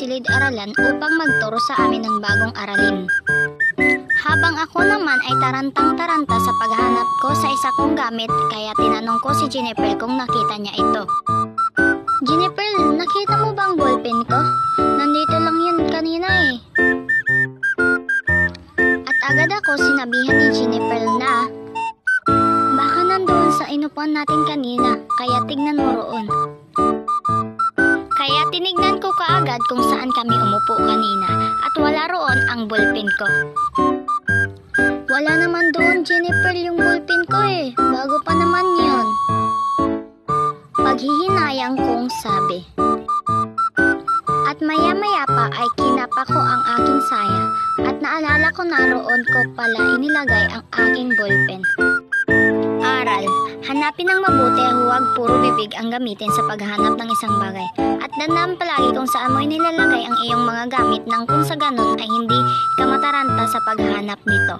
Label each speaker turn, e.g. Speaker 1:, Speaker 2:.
Speaker 1: silid-aralan upang magturo sa amin ng bagong aralin. Habang ako naman ay tarantang-taranta sa paghanap ko sa isa kong gamit, kaya tinanong ko si Jennifer kung nakita niya ito. Jennifer, nakita mo bang ballpen ko? Nandito lang yun kanina eh. At agad ako sinabihan ni Jennifer na baka nandoon sa inupuan natin kanina, kaya tignan mo roon. Kaya tinignan ko kaagad kung saan kami umupo kanina at wala roon ang ballpen ko. Wala naman doon, Jennifer, yung ballpen ko eh. Bago pa naman yun. Paghihinayang kong sabi. At maya-maya pa ay kinapa ko ang aking saya at naalala ko na roon ko pala inilagay ang aking ballpen. Aral, hanapin ng mabuti, huwag puro bibig ang gamitin sa paghahanap ng isang bagay. At dandaan palagi kung saan mo inilalagay ang iyong mga gamit nang kung sa ganon ay hindi ka mataranta sa paghahanap nito.